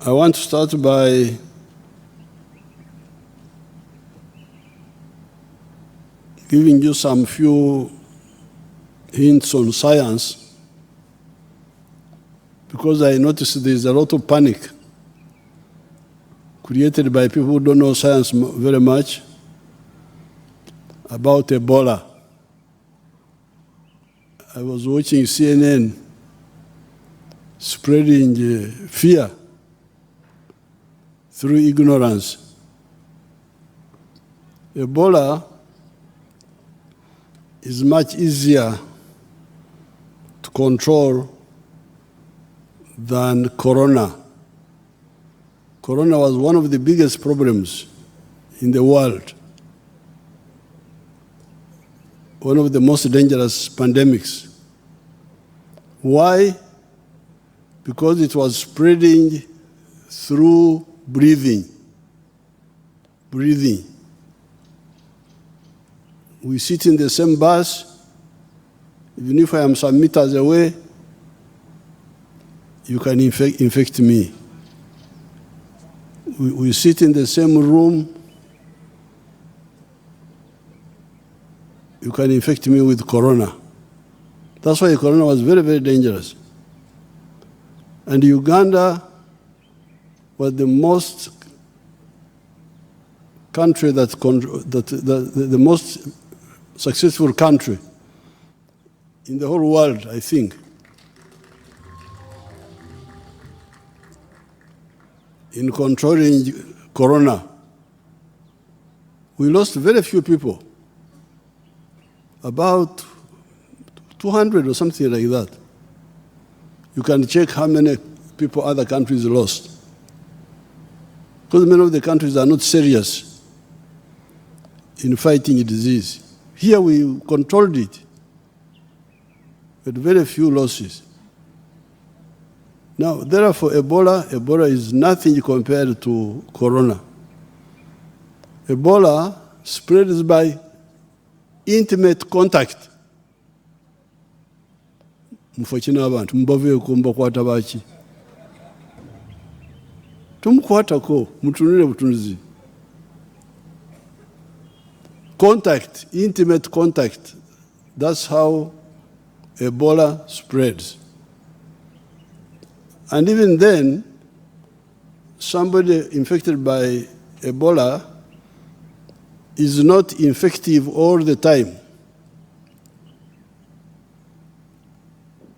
I want to start by giving you some few hints on science, because I noticed there's a lot of panic created by people who don't know science very much about Ebola. I was watching CNN spreading fear through ignorance. Ebola is much easier to control than corona. Corona was one of the biggest problems in the world, one of the most dangerous pandemics. Why? Because it was spreading through breathing. We sit in the same bus, even if I am some meters away, you can infect me. We sit in the same room, you can infect me with corona. That's why corona was very, very dangerous. And Uganda was the most country the most successful country in the whole world, I think, in controlling corona. We lost very few people, about 200 or something like that. You can check how many people other countries lost, because many of the countries are not serious in fighting a disease. Here we controlled it with very few losses. Now, therefore, Ebola is nothing compared to corona. Ebola spreads by intimate contact. Mufachina abantu mbave kumba kwata bachi. Tumukwata ko mutunire butunzi. Contact, intimate contact. That's how Ebola spreads. And even then, somebody infected by Ebola is not infective all the time.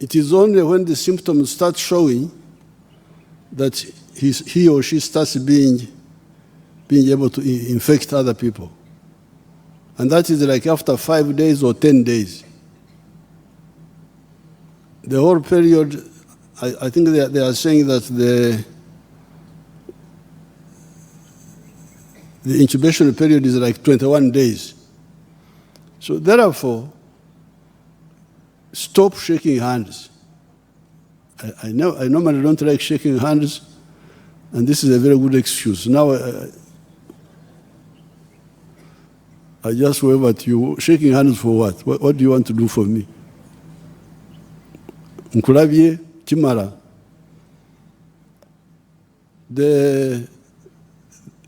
It is only when the symptoms start showing that he or she starts being able to infect other people. And that is like after 5 days or 10 days. The whole period, I think they are saying that the incubation period is like 21 days. So therefore, stop shaking hands. I normally don't like shaking hands, and this is a very good excuse. Now, I just wave at you. Shaking hands for what? What do you want to do for me? Nkulabye Chimara.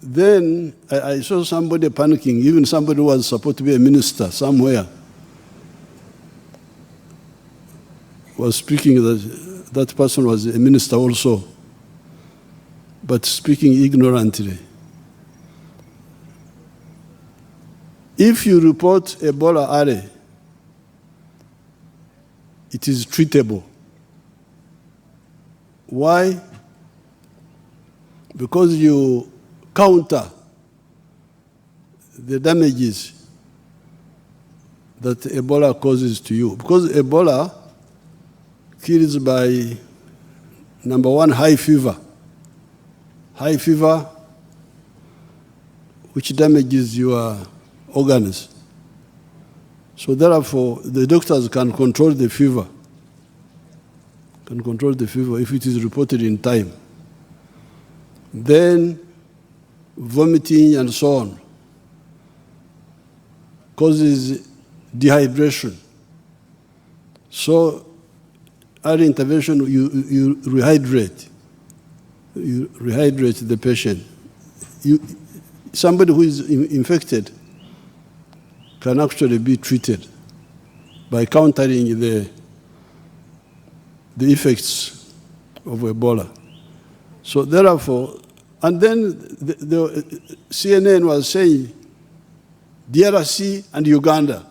Then I saw somebody panicking, even somebody who was supposed to be a minister somewhere was speaking that person was a minister also, but speaking ignorantly. If you report Ebola early, it is treatable. Why? Because you counter the damages that Ebola causes to you. Because Ebola kills by, number one, high fever. High fever, which damages your organs. So therefore, the doctors can control the fever. Can control the fever if it is reported in time. Then vomiting and so on causes dehydration. So early intervention, you rehydrate. you rehydrate the patient. Somebody who is infected can actually be treated by countering the effects of Ebola. So therefore, and then the CNN was saying DRC and Uganda.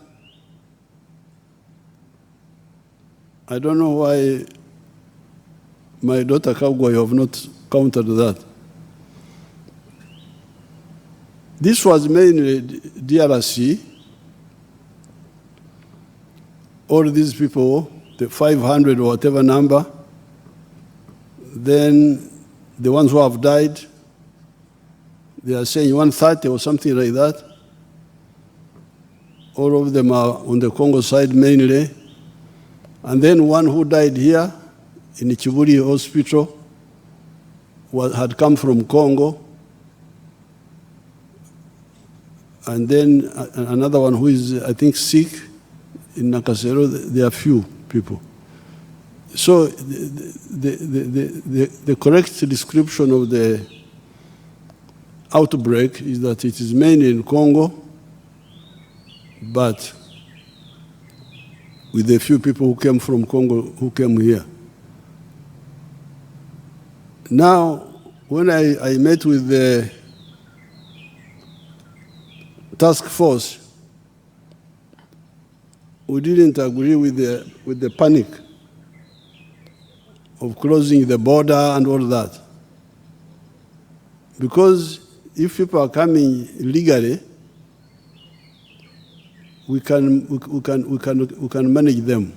I don't know why my daughter Kagwa have not countered that. This was mainly DRC. All these people, the 500 or whatever number, then the ones who have died, they are saying 130 or something like that. All of them are on the Congo side mainly. And then one who died here in the Chiburi hospital had come from Congo. And then another one who is, I think, sick in Nakasero. There are few people. So the correct description of the outbreak is that it is mainly in Congo, but with a few people who came from Congo who came here. Now, when I met with the task force, we didn't agree with the panic of closing the border and all that. Because if people are coming illegally, we can manage them.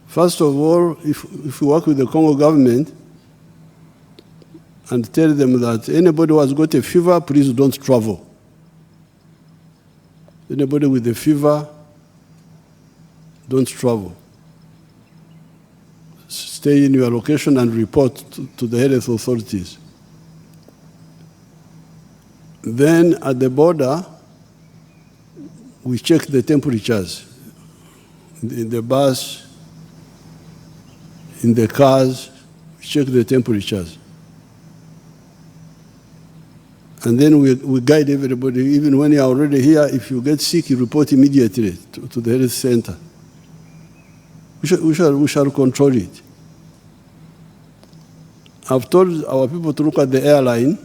First of all, if we work with the Congo government and tell them that anybody who has got a fever, please don't travel. Anybody with a fever, don't travel. Stay in your location and report to the health authorities. Then at the border, we check the temperatures in the bus, in the cars, we check the temperatures. And then we guide everybody, even when you're already here, if you get sick, you report immediately to the health center. We shall control it. I've told our people to look at the airline,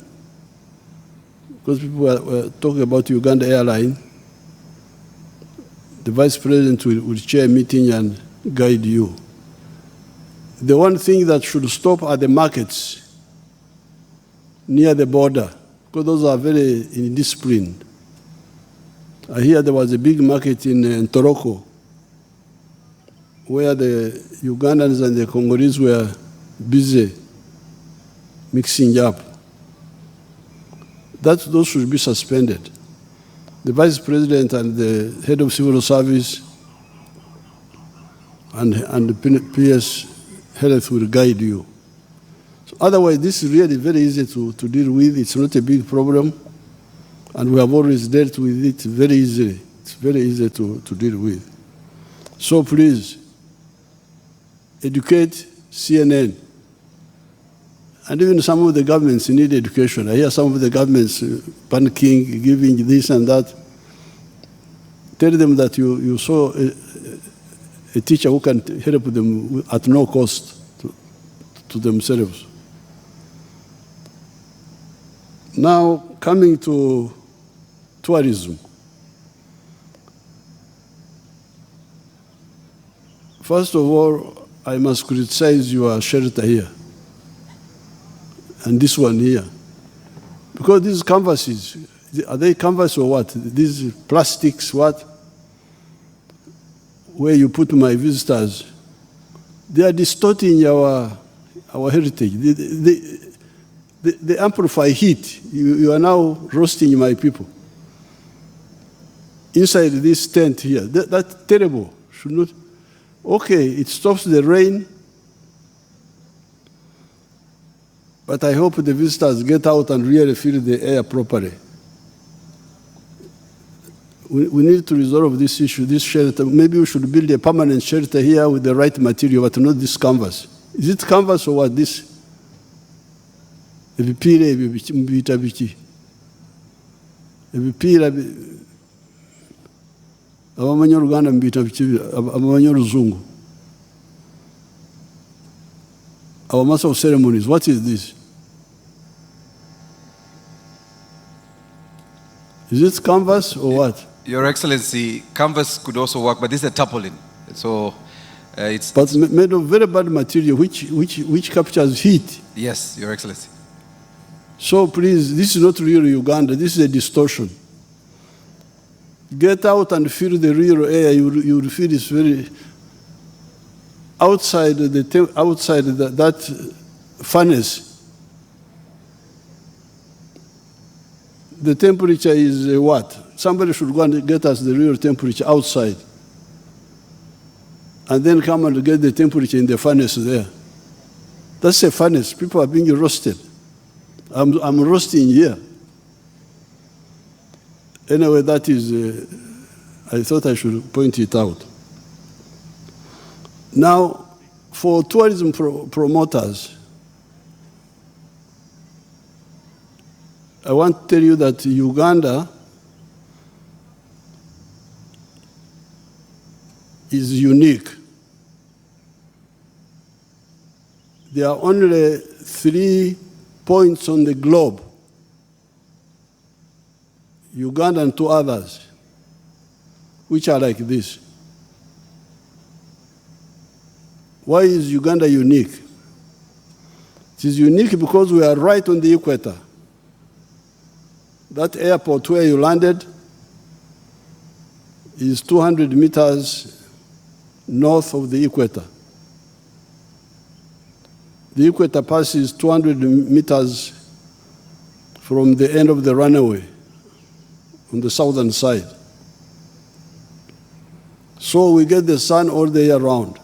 because people were talking about Uganda airline. The vice president will chair a meeting and guide you. The one thing that should stop are the markets near the border, because those are very indisciplined. I hear there was a big market in Toroko, where the Ugandans and the Congolese were busy mixing up. Those should be suspended. The vice president and the head of civil service and the PS health will guide you. So otherwise, this is really very easy to deal with. It's not a big problem, and we have always dealt with it very easily. It's very easy to deal with. So please, educate CNN. And even some of the governments need education. I hear some of the governments panicking, giving this and that. Tell them that you saw a teacher who can help them at no cost to themselves. Now, coming to tourism. First of all, I must criticize your shelter here. And this one here. Because these canvases, are they canvas or what? These plastics, what? Where you put my visitors, they are distorting our heritage. They amplify heat. You are now roasting my people. Inside this tent here, that's terrible. Should not. Okay, it stops the rain. But I hope the visitors get out and really feel the air properly. We need to resolve this issue, this shelter. Maybe we should build a permanent shelter here with the right material, but not this canvas. Is it canvas or what? This? ebipiira ebyo mubiyita biki? Ebipiira abamanyi Oluganda mubiyita biki? Abamanyi Oluzungu? Our master of ceremonies, what is this? Is it canvas or what? Your Excellency, canvas could also work, but this is a tarpaulin. So it's... But made of very bad material, which captures heat. Yes, Your Excellency. So please, this is not real Uganda. This is a distortion. Get out and feel the real air. You will feel it's very... Outside that furnace, the temperature is what? Somebody should go and get us the real temperature outside, and then come and get the temperature in the furnace there. That's a furnace. People are being roasted. I'm roasting here. Anyway, that is, I thought I should point it out. Now, for tourism promoters, I want to tell you that Uganda is unique. There are only 3 points on the globe, Uganda and 2 others, which are like this. Why is Uganda unique? It is unique because we are right on the equator. That airport where you landed is 200 meters north of the equator. The equator passes 200 meters from the end of the runway on the southern side. So we get the sun all the year round.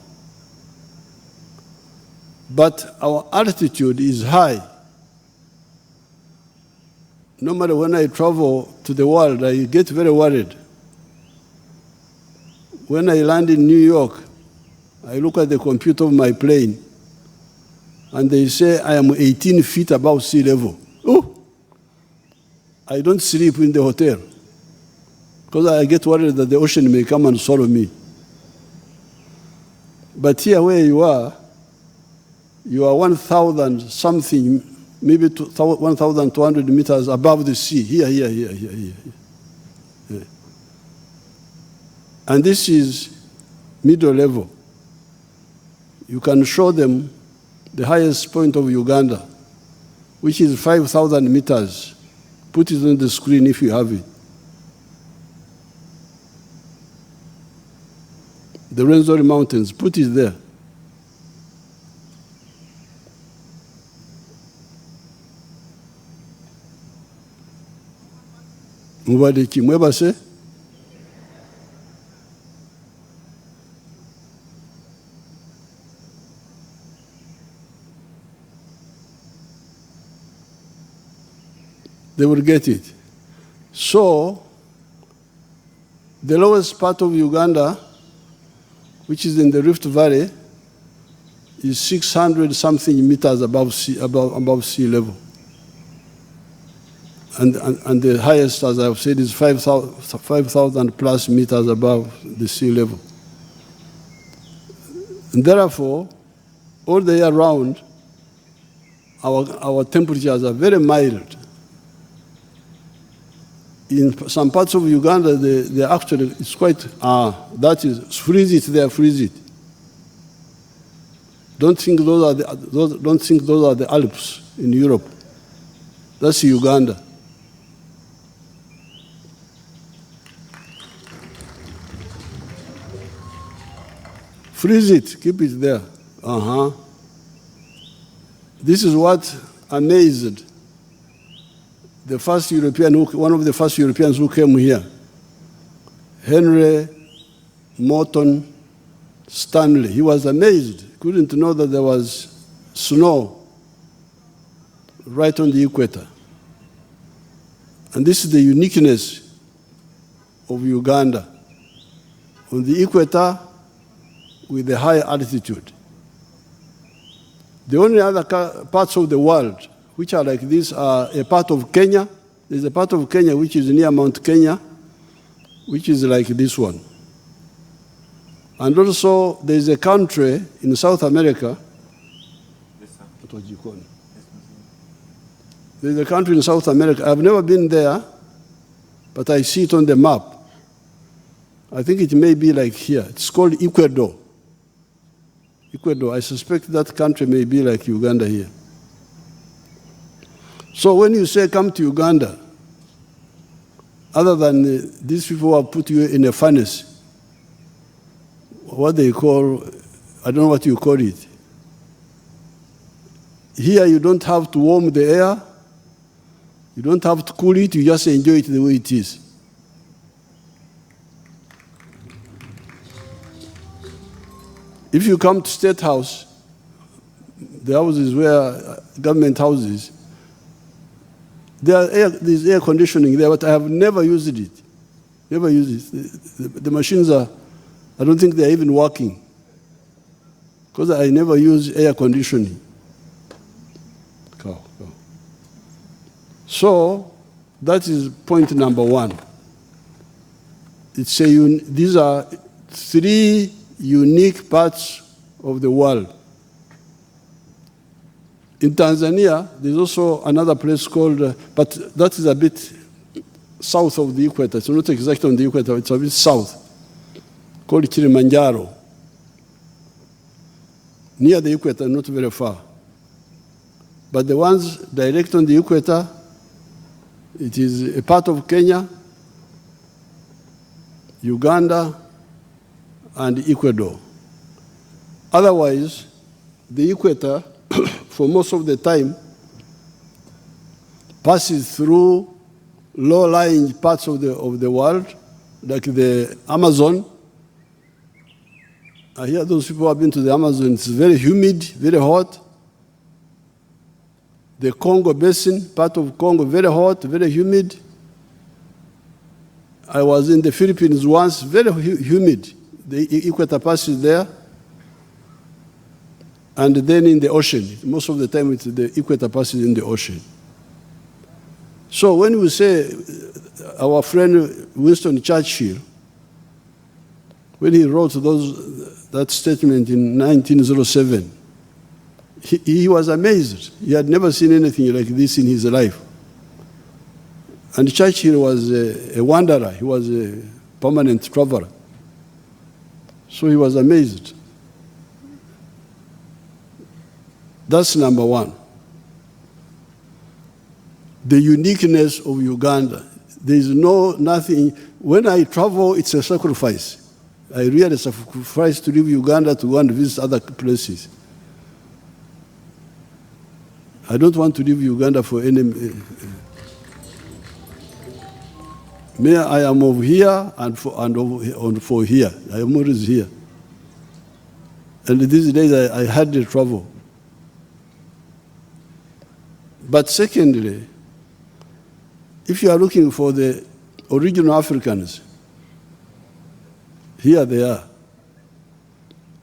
But our altitude is high. Normally when I travel to the world, I get very worried. When I land in New York, I look at the computer of my plane, and they say I am 18 feet above sea level. Oh! I don't sleep in the hotel, because I get worried that the ocean may come and swallow me. But here where you are 1,000 something, maybe 1,200 meters above the sea. Here. And this is middle level. You can show them the highest point of Uganda, which is 5,000 meters. Put it on the screen if you have it. The Rwenzori Mountains, put it there. Mubadiki, mwebase? They will get it. So, the lowest part of Uganda, which is in the Rift Valley, is 600 something meters above sea level. And the highest, as I've said, is 5,000 plus meters above the sea level. And therefore, all the year round, our temperatures are very mild. In some parts of Uganda, they actually, it's quite, that is, freeze it there, freeze it. Don't think those are the Alps in Europe. That's Uganda. Freeze it, keep it there. This is what amazed the first European, one of the first Europeans who came here, Henry Morton Stanley. He was amazed. Couldn't know that there was snow right on the equator. And this is the uniqueness of Uganda. On the equator, with the high altitude. The only other parts of the world which are like this, are a part of Kenya. There's a part of Kenya which is near Mount Kenya, which is like this one. And also, there's a country in South America. What do you call it? There's a country in South America. I've never been there, but I see it on the map. I think it may be like here. It's called Ecuador. Ecuador. I suspect that country may be like Uganda here. So when you say come to Uganda, other than these people who have put you in a furnace, what they call, I don't know what you call it. Here you don't have to warm the air, you don't have to cool it, you just enjoy it the way it is. If you come to State House, the houses where government houses, there's air conditioning there, but I have never used it. Never used it. The machines are, I don't think they're even working, because I never use air conditioning. So that is point number one. These are three unique parts of the world. In Tanzania, there's also another place called, but that is a bit south of the equator. It's not exactly on the equator, it's a bit south, called Kilimanjaro. Near the equator, not very far. But the ones direct on the equator, it is a part of Kenya, Uganda, and Ecuador. Otherwise, the equator, for most of the time, passes through low-lying parts of the world, like the Amazon. I hear those people have been to the Amazon. It's very humid, very hot. The Congo Basin, part of Congo, very hot, very humid. I was in the Philippines once, very humid. The equator passes there. And then in the ocean. Most of the time, the equator passes in the ocean. So when we say our friend Winston Churchill, when he wrote that statement in 1907, he was amazed. He had never seen anything like this in his life. And Churchill was a wanderer. He was a permanent traveler. So he was amazed. That's number one. The uniqueness of Uganda. There is nothing. When I travel, it's a sacrifice. I really sacrifice to leave Uganda to go and visit other places. I don't want to leave Uganda for any. I am over here and for here. I am always here. And these days I had the trouble. But secondly, if you are looking for the original Africans, here they are.